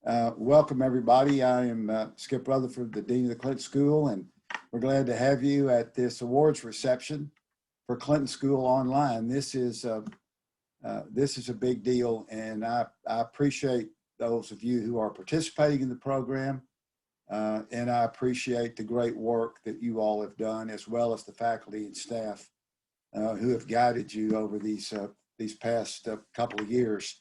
Welcome, everybody. I am Skip Rutherford, the Dean of the Clinton School, and we're glad to have you at this awards reception for Clinton School Online. This is a big deal, and I appreciate those of you who are participating in the program, and I appreciate the great work that you all have done, as well as the faculty and staff who have guided you over these past couple of years.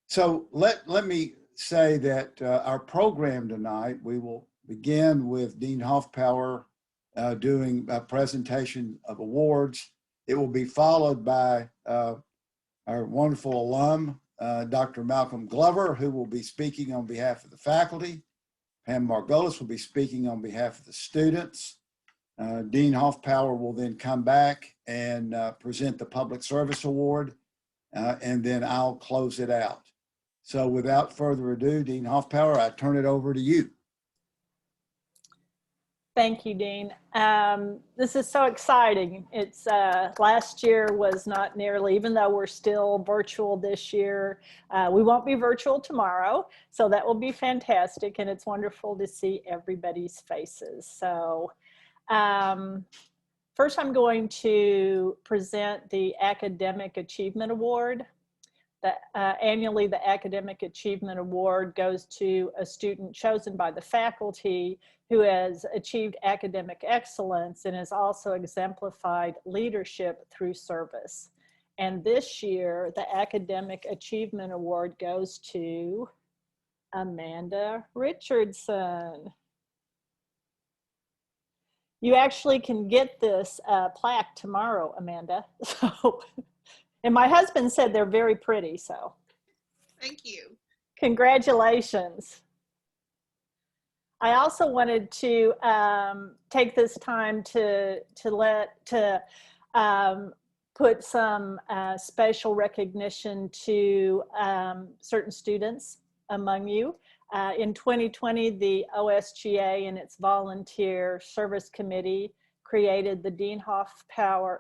So let me say that our program tonight, we will begin with Dean Hoffpower doing a presentation of awards. It will be followed by our wonderful alum, Dr. Malcolm Glover, who will be speaking on behalf of the faculty. Pam Margolis will be speaking on behalf of the students. Dean Hoffpower will then come back and present the Public Service Award, and then I'll close it out. So without further ado, Dean Hoffpower, I turn it over to you. Thank you, Dean. This is so exciting. It's last year was not nearly, even though we're still virtual this year, we won't be virtual tomorrow. So that will be fantastic. And it's wonderful to see everybody's faces. So first I'm going to present the Academic Achievement Award. Annually, the Academic Achievement Award goes to a student chosen by the faculty who has achieved academic excellence and has also exemplified leadership through service. And this year, the Academic Achievement Award goes to Amanda Richardson. You actually can get this plaque tomorrow, Amanda. So. And my husband said they're very pretty, so. Thank you. Congratulations. I also wanted to take this time to put some special recognition to certain students among you. In 2020, the OSGA and its volunteer service committee created the Dean Rutherford,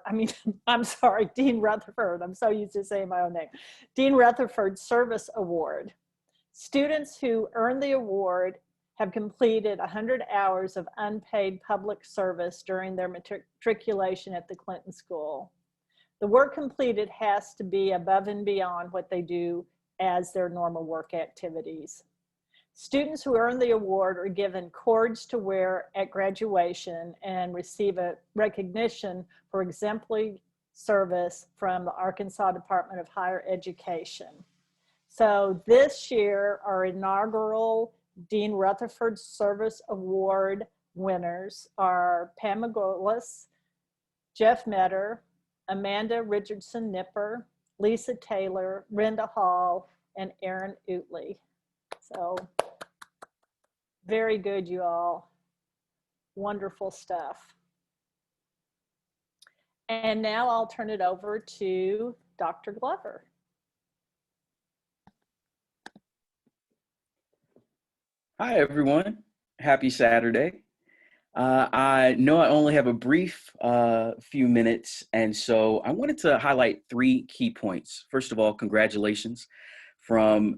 I'm so used to saying my own name, Dean Rutherford Service Award. Students who earn the award have completed 100 hours of unpaid public service during their matriculation at the Clinton School. The work completed has to be above and beyond what they do as their normal work activities. Students who earn the award are given cords to wear at graduation and receive a recognition for exemplary service from the Arkansas Department of Higher Education. So this year, our inaugural Dean Rutherford Service Award winners are Pam Margolis, Jeff Metter, Amanda Richardson Nipper, Lisa Taylor, Brenda Hall, and Aaron Utley. So very good, you all. Wonderful stuff. And now I'll turn it over to Dr. Glover. Hi, everyone. Happy Saturday. I know I only have a brief few minutes, and so I wanted to highlight 3 key points. First of all, congratulations from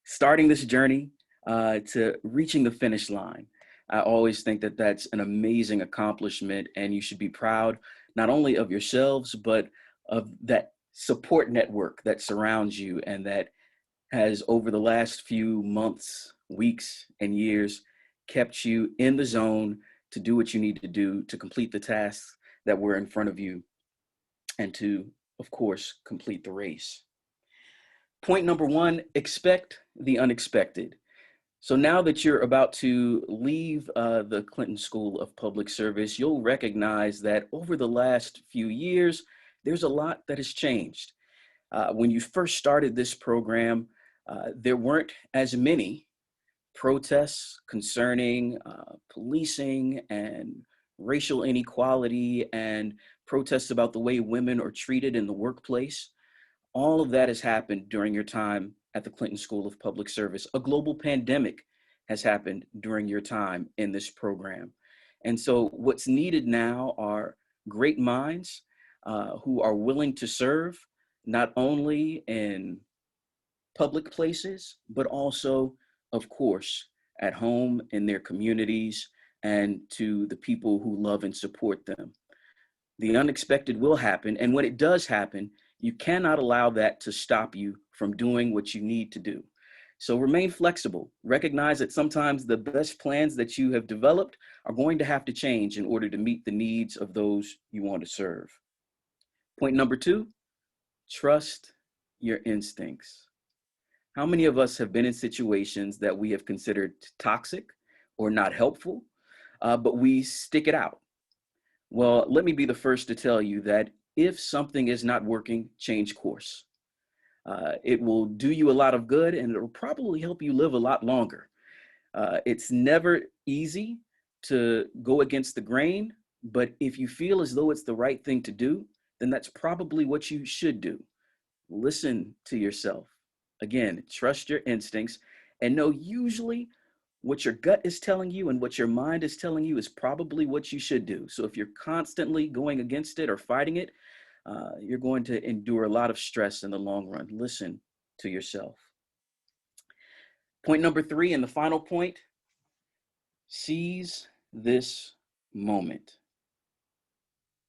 starting this journey to reaching the finish line. I always think that that's an amazing accomplishment, and you should be proud not only of yourselves, but of that support network that surrounds you and that has over the last few months, weeks, and years kept you in the zone to do what you need to do to complete the tasks that were in front of you and to, of course, complete the race. Point number 1, expect the unexpected. So now that you're about to leave the Clinton School of Public Service, you'll recognize that over the last few years, there's a lot that has changed. When you first started this program, there weren't as many protests concerning policing and racial inequality and protests about the way women are treated in the workplace. All of that has happened during your time at the Clinton School of Public Service. A global pandemic has happened during your time in this program. And so what's needed now are great minds who are willing to serve, not only in public places, but also of course, at home, in their communities, and to the people who love and support them. The unexpected will happen, and when it does happen, you cannot allow that to stop you from doing what you need to do. So remain flexible. Recognize that sometimes the best plans that you have developed are going to have to change in order to meet the needs of those you want to serve. Point number 2, trust your instincts. How many of us have been in situations that we have considered toxic or not helpful, but we stick it out? Well, let me be the first to tell you that if something is not working, change course. It will do you a lot of good, and it will probably help you live a lot longer. It's never easy to go against the grain, but if you feel as though it's the right thing to do, then that's probably what you should do. Listen to yourself. Again, trust your instincts and know usually what your gut is telling you and what your mind is telling you is probably what you should do. So if you're constantly going against it or fighting it, you're going to endure a lot of stress in the long run. Listen to yourself. Point number 3, and the final point, seize this moment.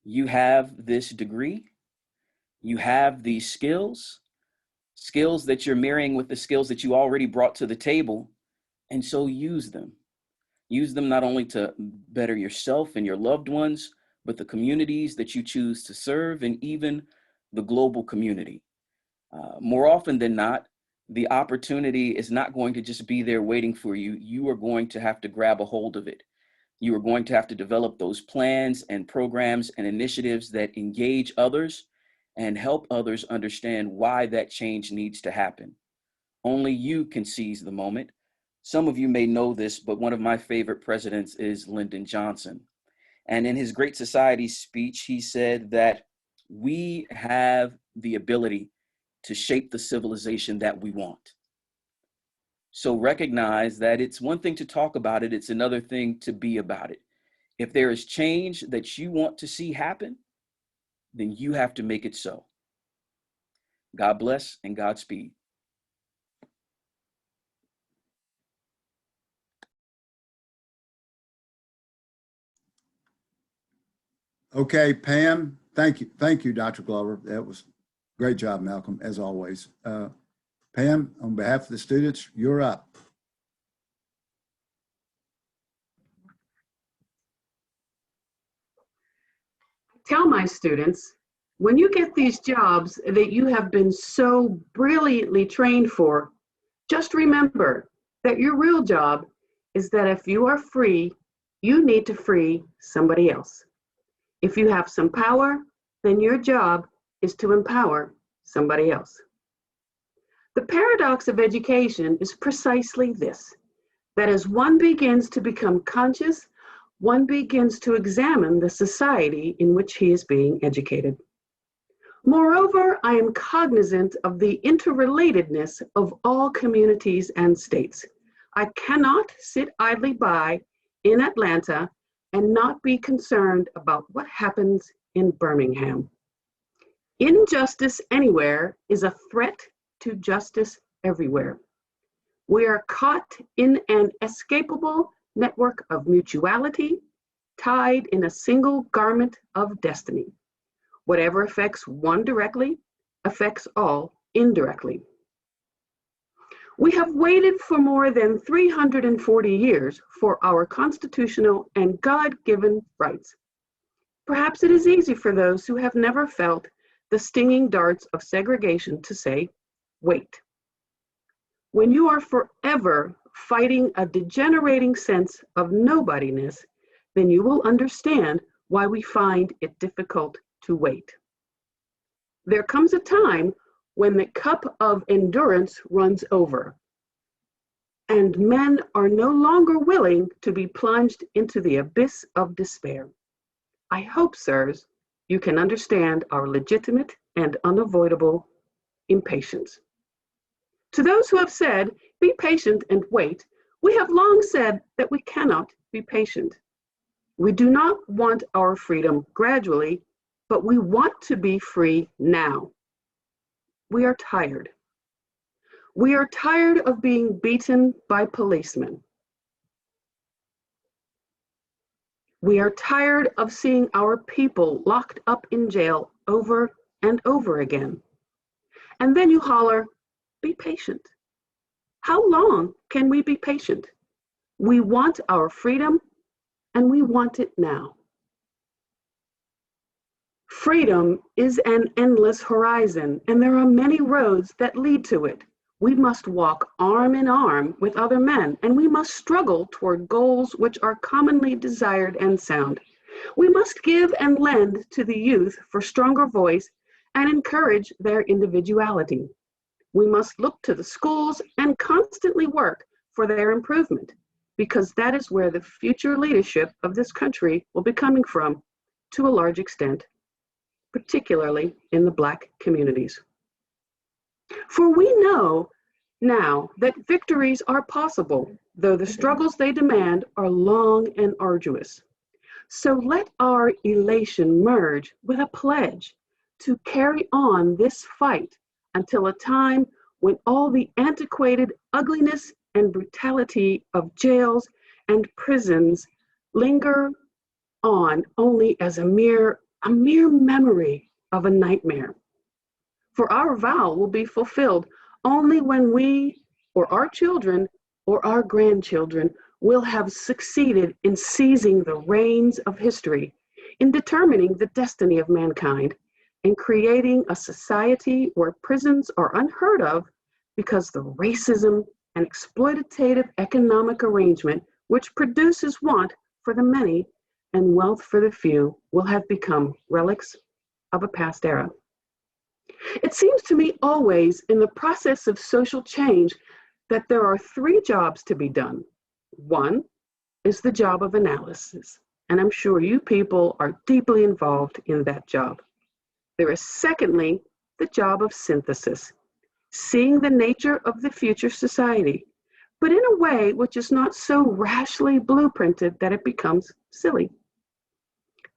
You have this degree. You have these skills that you're marrying with the skills that you already brought to the table. And so use them. Use them not only to better yourself and your loved ones, but the communities that you choose to serve and even the global community. More often than not, the opportunity is not going to just be there waiting for you. You are going to have to grab a hold of it. You are going to have to develop those plans and programs and initiatives that engage others and help others understand why that change needs to happen. Only you can seize the moment. Some of you may know this, but one of my favorite presidents is Lyndon Johnson. And in his Great Society speech, he said that we have the ability to shape the civilization that we want. So recognize that it's one thing to talk about it, it's another thing to be about it. If there is change that you want to see happen, then you have to make it so. God bless and Godspeed. Okay, Pam, thank you. Thank you, Dr. Glover. That was great job, Malcolm, as always. Pam, on behalf of the students, you're up. Tell my students, when you get these jobs that you have been so brilliantly trained for, just remember that your real job is that if you are free, you need to free somebody else. If you have some power, then your job is to empower somebody else. The paradox of education is precisely this, that as one begins to become conscious, one begins to examine the society in which he is being educated. Moreover, I am cognizant of the interrelatedness of all communities and states. I cannot sit idly by in Atlanta and not be concerned about what happens in Birmingham. Injustice anywhere is a threat to justice everywhere. We are caught in an inescapable network of mutuality, tied in a single garment of destiny. Whatever affects one directly affects all indirectly. We have waited for more than 340 years for our constitutional and God-given rights. Perhaps it is easy for those who have never felt the stinging darts of segregation to say, wait. When you are forever fighting a degenerating sense of nobodiness, then you will understand why we find it difficult to wait. There comes a time when the cup of endurance runs over, and men are no longer willing to be plunged into the abyss of despair. I hope, sirs, you can understand our legitimate and unavoidable impatience. To those who have said, be patient and wait, we have long said that we cannot be patient. We do not want our freedom gradually, but we want to be free now. We are tired. We are tired of being beaten by policemen. We are tired of seeing our people locked up in jail over and over again. And then you holler, be patient. How long can we be patient? We want our freedom, and we want it now. Freedom is an endless horizon, and there are many roads that lead to it. We must walk arm in arm with other men, and we must struggle toward goals which are commonly desired and sound. We must give and lend to the youth for stronger voice and encourage their individuality. We must look to the schools and constantly work for their improvement, because that is where the future leadership of this country will be coming from to a large extent, particularly in the Black communities. For we know now that victories are possible, though the struggles they demand are long and arduous. So let our elation merge with a pledge to carry on this fight until a time when all the antiquated ugliness and brutality of jails and prisons linger on only as a mere memory of a nightmare. For our vow will be fulfilled only when we, or our children, or our grandchildren will have succeeded in seizing the reins of history, in determining the destiny of mankind, and creating a society where prisons are unheard of because the racism and exploitative economic arrangement which produces want for the many and wealth for the few will have become relics of a past era. It seems to me always in the process of social change that there are three jobs to be done. One is the job of analysis, and I'm sure you people are deeply involved in that job. There is secondly the job of synthesis, seeing the nature of the future society, but in a way which is not so rashly blueprinted that it becomes silly.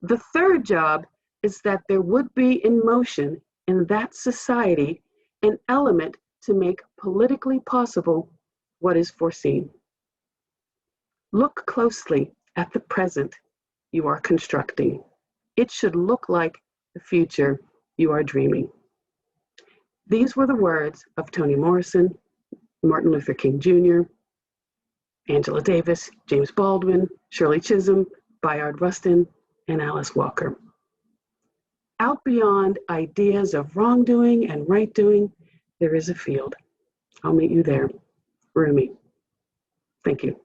The third job is that there would be in motion in that society an element to make politically possible what is foreseen. Look closely at the present you are constructing. It should look like the future you are dreaming. These were the words of Toni Morrison, Martin Luther King Jr., Angela Davis, James Baldwin, Shirley Chisholm, Bayard Rustin, and Alice Walker. Out beyond ideas of wrongdoing and right doing, there is a field. I'll meet you there. Rumi. Thank you.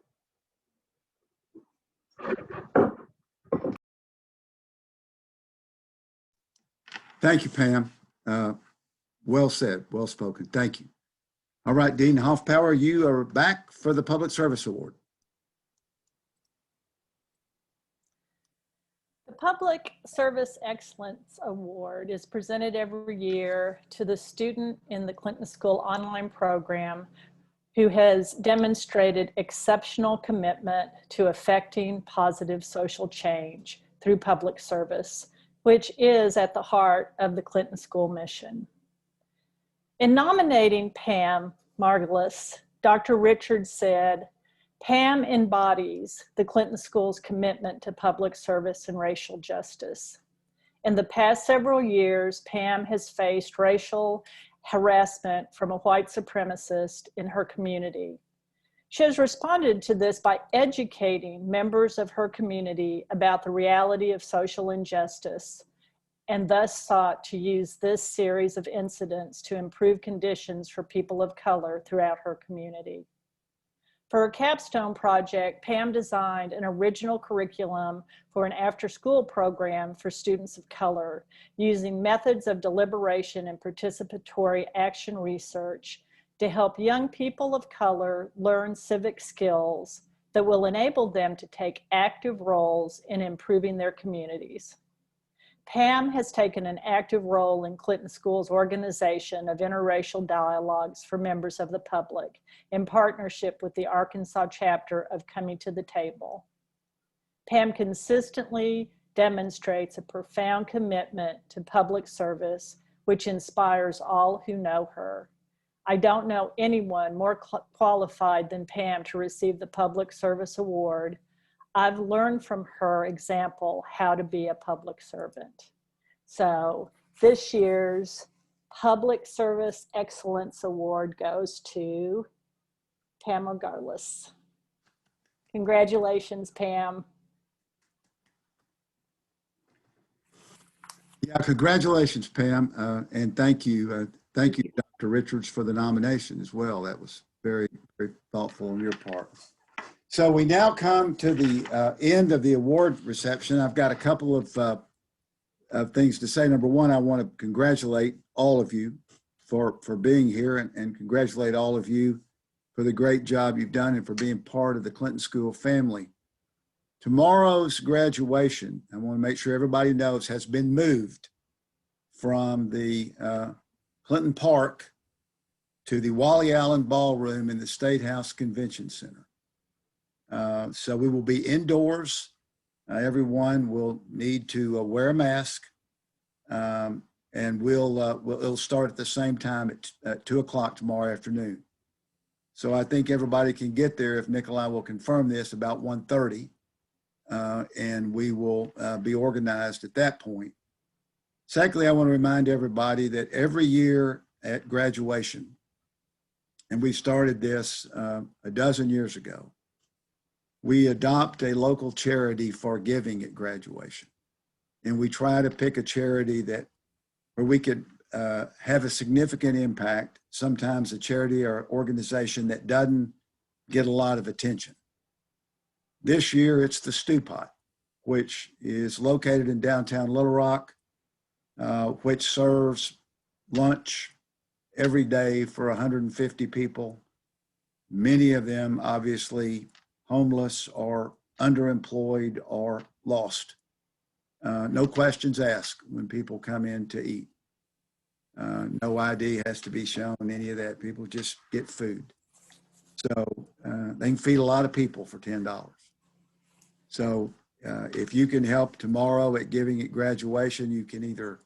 Thank you, Pam. Well said, well spoken. Thank you. All right, Dean Hoffpower, you are back for the Public Service Award. The Public Service Excellence Award is presented every year to the student in the Clinton School online program who has demonstrated exceptional commitment to effecting positive social change through public service, which is at the heart of the Clinton School mission. In nominating Pam Margulis, Dr. Richards said, Pam embodies the Clinton School's commitment to public service and racial justice. In the past several years, Pam has faced racial harassment from a white supremacist in her community. She has responded to this by educating members of her community about the reality of social injustice, and thus sought to use this series of incidents to improve conditions for people of color throughout her community. For her capstone project, Pam designed an original curriculum for an after-school program for students of color, using methods of deliberation and participatory action research to help young people of color learn civic skills that will enable them to take active roles in improving their communities. Pam has taken an active role in Clinton School's organization of interracial dialogues for members of the public in partnership with the Arkansas chapter of Coming to the Table. Pam consistently demonstrates a profound commitment to public service, which inspires all who know her. I don't know anyone more qualified than Pam to receive the Public Service Award. I've learned from her example how to be a public servant. So this year's Public Service Excellence Award goes to Pam Ogarlis. Congratulations, Pam. Yeah, congratulations, Pam, and thank you, Dr. Richards, for the nomination as well. That was very, very thoughtful on your part. So we now come to the end of the award reception. I've got a couple of things to say. Number one, I want to congratulate all of you for being here, and congratulate all of you for the great job you've done and for being part of the Clinton School family. Tomorrow's graduation, I want to make sure everybody knows, has been moved from the Clinton Park to the Wally Allen Ballroom in the State House Convention Center. So we will be indoors. Everyone will need to wear a mask, and it'll start at the same time at 2 o'clock tomorrow afternoon. So I think everybody can get there, if Nikolai will confirm this, about 1:30. And we will be organized at that point. Secondly, I want to remind everybody that every year at graduation, and we started this a dozen years ago, we adopt a local charity for giving at graduation. And we try to pick a charity where we could have a significant impact, sometimes a charity or organization that doesn't get a lot of attention. This year, it's the Stew Pot, which is located in downtown Little Rock, which serves lunch every day for 150 people, many of them obviously homeless or underemployed or lost. No questions asked when people come in to eat. No ID has to be shown, any of that. People just get food. So they can feed a lot of people for $10. So if you can help tomorrow at giving at graduation, you can either,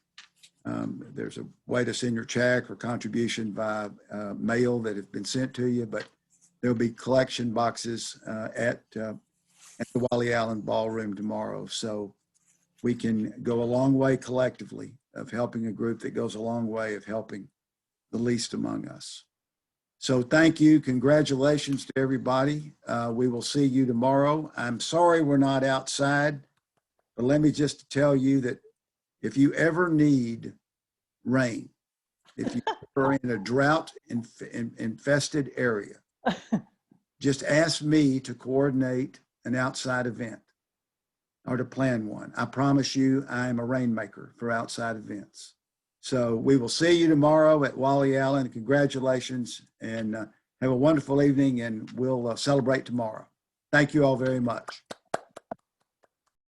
there's a way to send your check or contribution via mail that have been sent to you, but there'll be collection boxes at the Wally Allen Ballroom tomorrow. So we can go a long way collectively of helping a group that goes a long way of helping the least among us. So thank you. Congratulations to everybody. We will see you tomorrow. I'm sorry we're not outside, but let me just tell you that if you ever need rain, if you are in a drought infested area, just ask me to coordinate an outside event or to plan one. I promise you, I am a rainmaker for outside events. So we will see you tomorrow at Wally Allen. Congratulations, and have a wonderful evening, and we'll celebrate tomorrow. Thank you all very much.